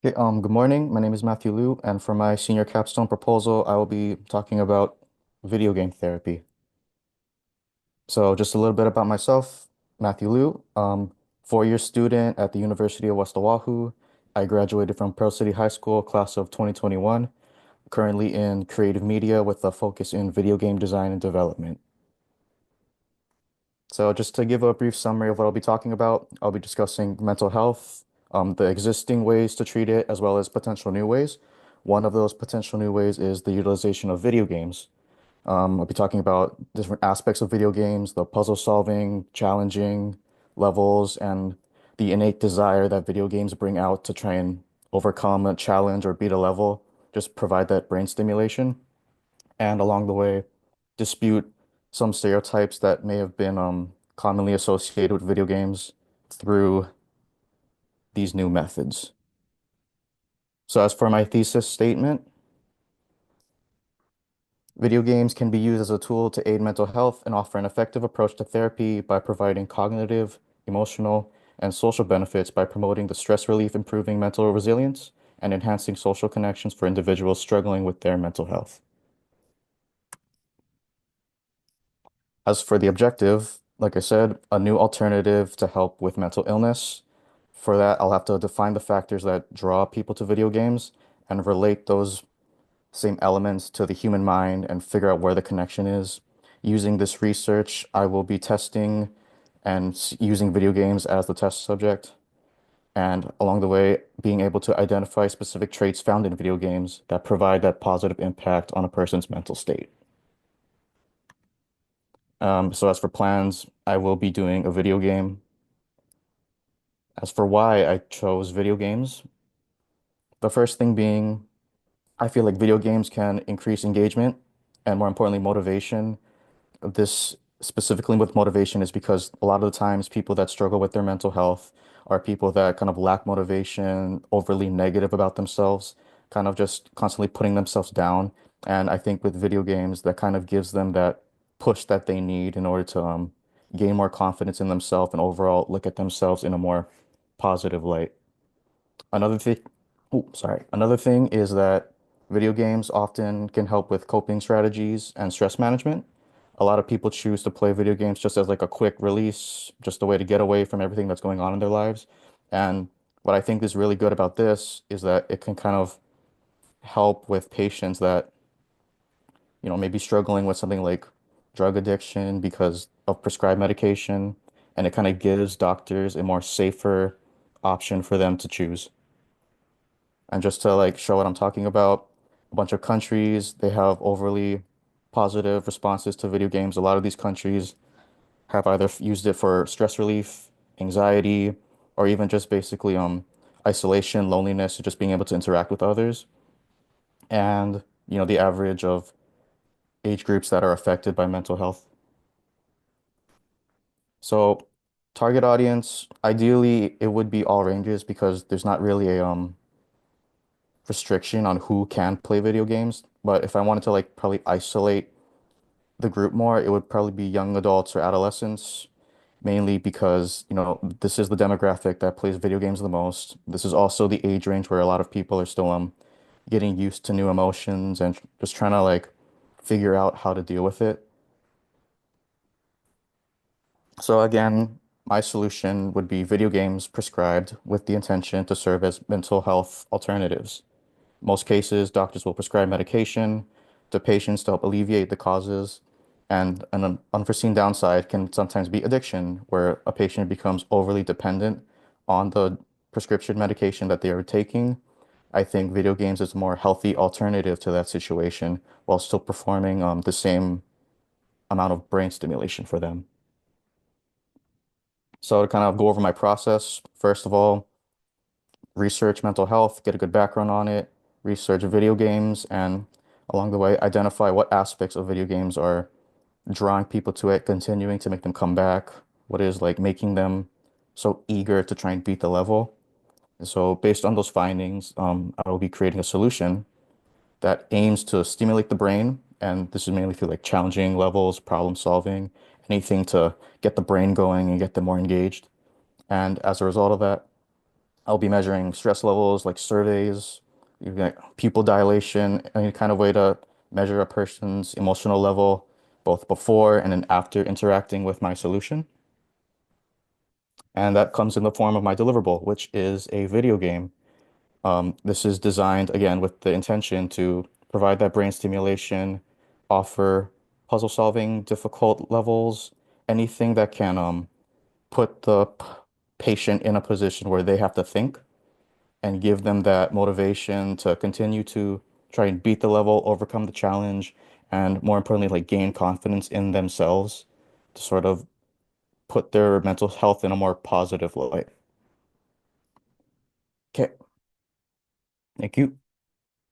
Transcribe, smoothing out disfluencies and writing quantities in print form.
Okay, good morning. My name is Matthew Liu, and for my senior capstone proposal, I will be talking about video game therapy. So, just a little bit about myself, Matthew Liu, 4-year student at the University of West Oahu. I graduated from Pearl City High School, class of 2021, currently in creative media with a focus in video game design and development. So just to give a brief summary of what I'll be talking about, I'll be discussing mental health, the existing ways to treat it, as well as potential new ways. One of those potential new ways is the utilization of video games. I'll be talking about different aspects of video games, the puzzle solving, challenging levels, and the innate desire that video games bring out to try and overcome a challenge or beat a level, just provide that brain stimulation. And along the way, dispute some stereotypes that may have been commonly associated with video games through these new methods. So as for my thesis statement, video games can be used as a tool to aid mental health and offer an effective approach to therapy by providing cognitive, emotional, and social benefits by promoting the stress relief, improving mental resilience, and enhancing social connections for individuals struggling with their mental health. As for the objective, like I said, a new alternative to help with mental illness. For that, I'll have to define the factors that draw people to video games and relate those same elements to the human mind and figure out where the connection is. Using this research, I will be testing and using video games as the test subject, and along the way, being able to identify specific traits found in video games that provide that positive impact on a person's mental state. So as for plans, I will be doing a video game. As for why I chose video games, the first thing being I feel like video games can increase engagement and more importantly, motivation. This specifically with motivation is because a lot of the times people that struggle with their mental health are people that kind of lack motivation, overly negative about themselves, kind of just constantly putting themselves down. And I think with video games, that kind of gives them that push that they need in order to gain more confidence in themselves and overall look at themselves in a more positive light. Another thing, oh, sorry. Another thing is that video games often can help with coping strategies and stress management. A lot of people choose to play video games just as like a quick release, just a way to get away from everything that's going on in their lives. And what I think is really good about this is that it can kind of help with patients that, maybe struggling with something like drug addiction because of prescribed medication, and it kind of gives doctors a more safer option for them to choose. And just to like show what I'm talking about, a bunch of countries, they have overly positive responses to video games. A lot of these countries have either used it for stress relief, anxiety, or even just basically isolation, loneliness, just being able to interact with others. And, the average of age groups that are affected by mental health. So target audience, ideally it would be all ranges because there's not really a restriction on who can play video games. But if I wanted to like probably isolate the group more, it would probably be young adults or adolescents, mainly because, this is the demographic that plays video games the most. This is also the age range where a lot of people are still getting used to new emotions and just trying to like figure out how to deal with it. So again, my solution would be video games prescribed with the intention to serve as mental health alternatives. Most cases, doctors will prescribe medication to patients to help alleviate the causes. And an unforeseen downside can sometimes be addiction, where a patient becomes overly dependent on the prescription medication that they are taking. I think video games is a more healthy alternative to that situation while still performing the same amount of brain stimulation for them. So to kind of go over my process, first of all, research mental health, get a good background on it, research video games, and along the way, identify what aspects of video games are drawing people to it, continuing to make them come back, what is like making them so eager to try and beat the level. And so based on those findings, I will be creating a solution that aims to stimulate the brain, and this is mainly through like challenging levels, problem solving, anything to get the brain going and get them more engaged. And as a result of that, I'll be measuring stress levels like surveys, you get pupil dilation, any kind of way to measure a person's emotional level, both before and then after interacting with my solution. And that comes in the form of my deliverable, which is a video game. This is designed again with the intention to provide that brain stimulation, offer puzzle solving difficult levels, anything that can put the patient in a position where they have to think and give them that motivation to continue to try and beat the level, overcome the challenge, and more importantly, like gain confidence in themselves to sort of put their mental health in a more positive light. Okay, thank you.